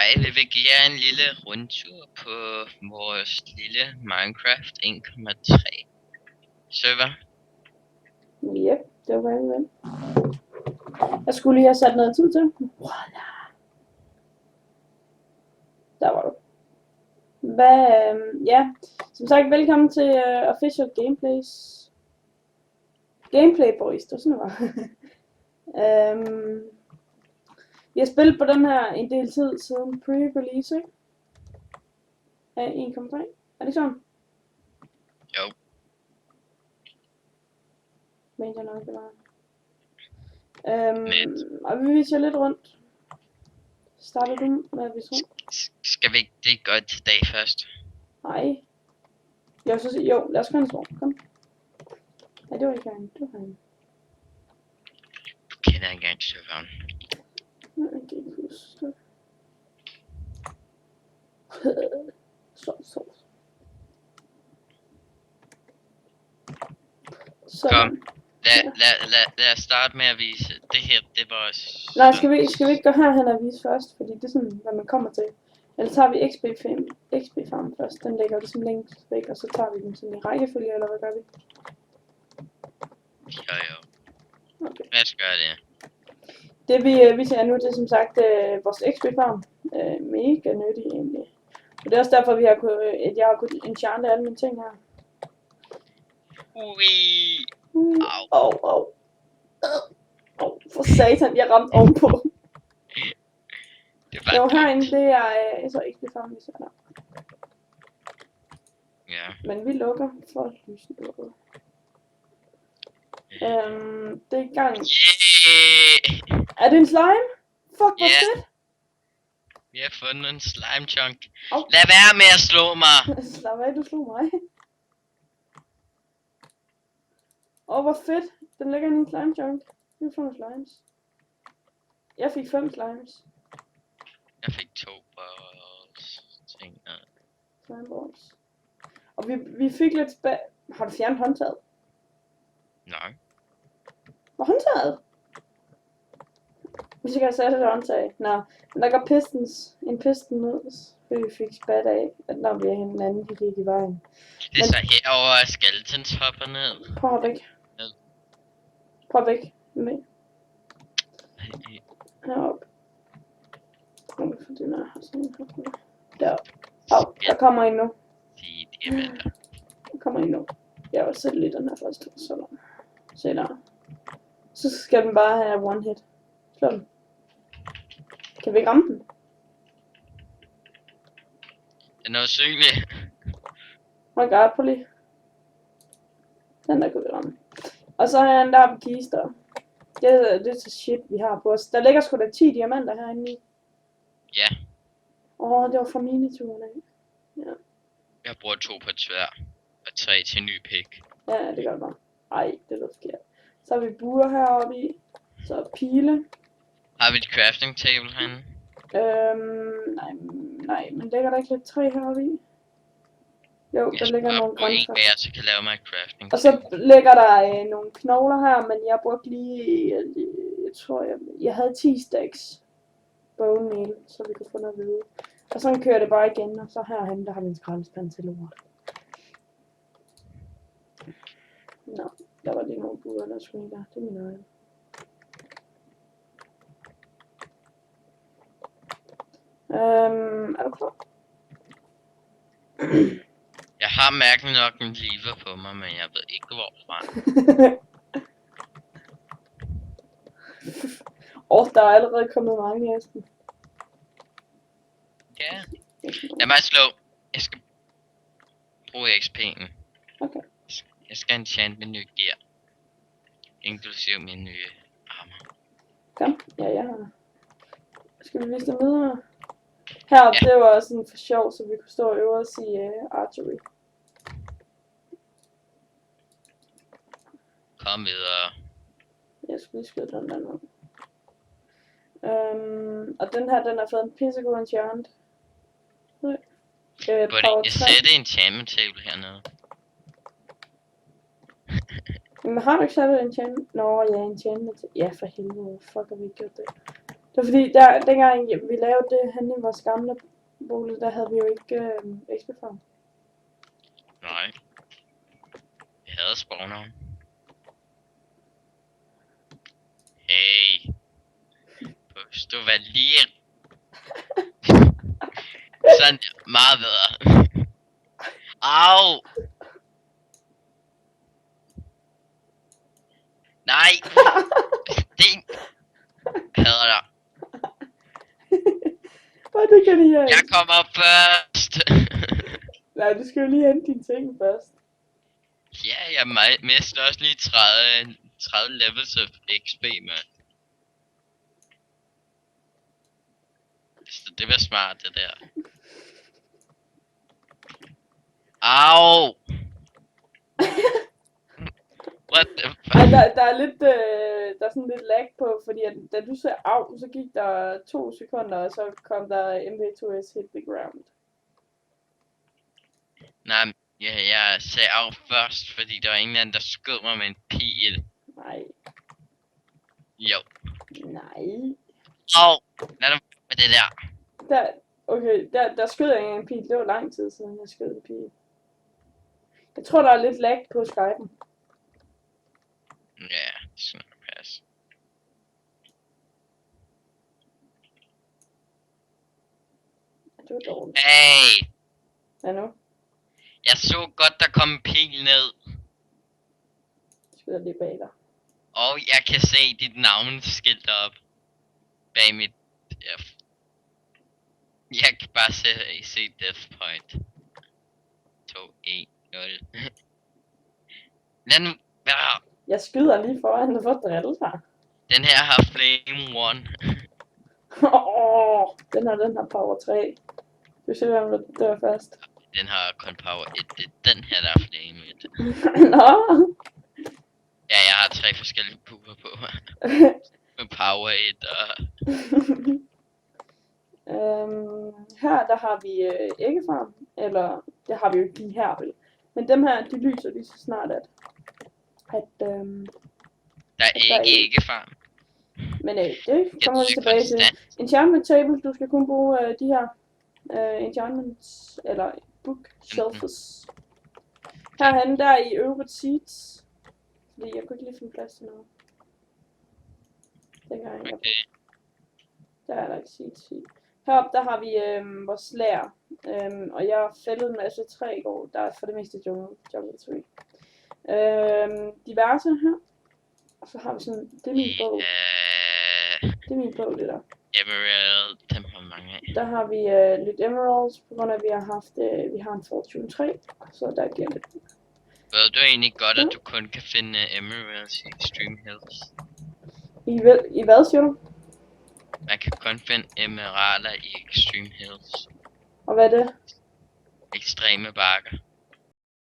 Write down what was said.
Hej, vi vil give jer en lille rundtur på vores lille Minecraft 1,3 server. Yep, det var vel. Jeg skulle lige have sat noget tid til. Voila. Der var du. Hvad, ja, som sagt, velkommen til Official Gameplays. Gameplay Boys, det var sådan, det var. Vi har spillet på den her en del tid siden pre-release af 1,3. Er det sådan? Jo. Men jeg nok, det var. Og vi viser lidt rundt. Starter du med at vise rundt? Skal vi ikke det godt til dag først? Nej. Jo, lad os gå en svår. Kom. Nej, det var ikke herinde. Det var herinde. Du kender ikke engang serveren. Nej, det er ikke huske. Så. Kom. Lad os starte med at vise. Det her, det var... Nej, skal vi ikke gå herhen og vise først? Fordi det er sådan, hvad man kommer til. Eller tager vi XP farm først. Den ligger ligesom længst væk, og så tager vi den sådan i rækkefølge, eller hvad gør vi? Jo. Okay. Lad os gøre det. Det vi ser nu, det er som sagt vores XP farm. Mega nyttig egentlig. Og det er også derfor, at jeg har kunnet enchante alle mine ting her. Ui. Au. For satan, jeg ramte ovenpå. Det var Jo, herinde, det er så XP farm, vi ser der. Ja. Men vi lukker for lyset lukket. Det er i gang. Yeah. Er det en slime? Fuck, hvor fedt! Vi har fundet en slime chunk. Au. Lad være med at slå mig. Slap af, du slog mig. Hvor fedt. Den ligger i en slime chunk. Vi får nogle slimes. Jeg fik 5 slimes. Jeg fik 2 balls. Slime balls. Og vi fik lidt Har du fjernet håndtaget? Nej. Hvor håndtaget? Vi skal have sat et håndtag. Nå, men der går en piston ned, fordi vi fik spat af, at når vi er hinanden, de gik i vejen. Det er så herovre, at skeletons hopper ned. Prøv at væk. Prøv væk. Med. Heroppe. For den er her sådan en. Deroppe. Der kommer en nu. Der kommer en nu. Jeg vil sætte lidt den her først. Så se der. Så skal den bare have one hit. Slå den. Kan vi ikke ramme den? Den er usynlig. My god, prøv lige. Den der kan vi ramme. Og så har jeg en der på kister. Det er så shit vi har på os. Der ligger sgu da 10 diamanter herinde i. Ja. Det var fra minituren af. Ja. Jeg bruger 2 på et sværd. Og 3 til en ny pick. Ja, det gør det bare. Ej, det er forkert. Så har vi buer heroppe i. Så er pile. Har vi et crafting table herinde? Nej, men ligger der ikke lidt træ heroppe i? Jo, der ligger nogle grøntræer. Så kan lave mig crafting. Og så ligger der nogle knogler her, men jeg brugte lige, jeg tror jeg havde 10 stacks bone meal, så vi kunne få noget hvide. Og så kører det bare igen, og så herhen, der har vi en skraldespand til lort. Nå, der var lige nogle buer, der skulle der. Det er min øjne. Er du klar? Jeg har mærkeligt nok en lever på mig, men jeg ved ikke hvorfra. Der er allerede kommet mange i æsken. Ja. Lad mig slå. Jeg skal bruge XP'en. Okay. Jeg skal enchante min nye gear. Inklusive min nye armor. Kom. Ja, jeg har. Skal vi vise dem videre? Heroppe, ja. Det var sådan for sjov, så vi kunne stå og øve os i archery. Kom videre. Jeg skulle lige skyde den der. Og den her, den har fået en pissegod enchant. Jeg sætter enchantment table hernede. Men har du ikke sat et enchantment? Nå, ja, enchantment. Ja, for helvede. Fuck, har vi ikke gjort det? Det var fordi, dengang vi lavede det henne i vores gamle bolig, der havde vi jo ikke XP-farm. Nej. Jeg havde spawneren. Hey. Pust, du var lige... Sådan meget bedre. Au! Nej! Sten! Hader dig. Hvad det kan de Jeg kommer først! Nej, du skal jo lige hente dine ting først. Ja, jeg mister også lige 30 levels of XP, mand. Så det var smart, det der. Au! What the fuck? Ej, der er lidt, der er sådan lidt lag på, fordi at, da du sagde af, så gik der 2 sekunder, og så kom der MV2S hit the ground. Nej, jeg sagde af først, fordi der var en eller anden, der skød mig med en pil. Nej, Jo. nej. Au! Lad nu med det der. Okay, der skød jeg en pil. Det var lang tid siden, jeg skød en pil. Jeg tror, der er lidt lag på Skype'en. Ja, det skal nok passe. Det var dårligt. Hey! Hvad nu? Jeg så godt, der kom en pil ned. Jeg skyder lige bag dig. Og jeg kan se dit navnskilt op. Bag mit... Jeg kan bare se death point. 2, 1, 0. Lad nu... Ah, Jeg skyder lige foran dig for at drille sig. den her har flame 1. Den har power 3. Du ser, hvem der dør først. Den har kun power 1. Det er den her, der er flame 1. Nå. Ja, jeg har 3 forskellige puber på. Med power 1 og... Her der har vi æggefarm, eller det har vi jo ikke lige her vel. Men dem her, de lyser lige så snart at Der er ikke farm. men det kommer vi tilbage til. Enchantment table, du skal kun bruge de her enchantments, eller bookshelves. Herhenne, der er i øvrigt seats, fordi jeg kunne ikke lige finde plads til noget. Okay. Der er der ikke seats. Heroppe, der har vi vores lager, og jeg fældede en masse træ i går, der er for det meste jungle tree. Diverse her, og så har vi sådan, det er min bog. Det er min bog, det der. Emerald, dem har mange af. Der har vi lidt emeralds, på grund af at vi har haft, vi har en fortune 3, så der giver det. Ved du egentlig godt, at du kun kan finde emeralds i Extreme Hills? I hvad siger du? Man kan kun finde emeralder i Extreme Hills. Og hvad er det? Ekstreme bakker.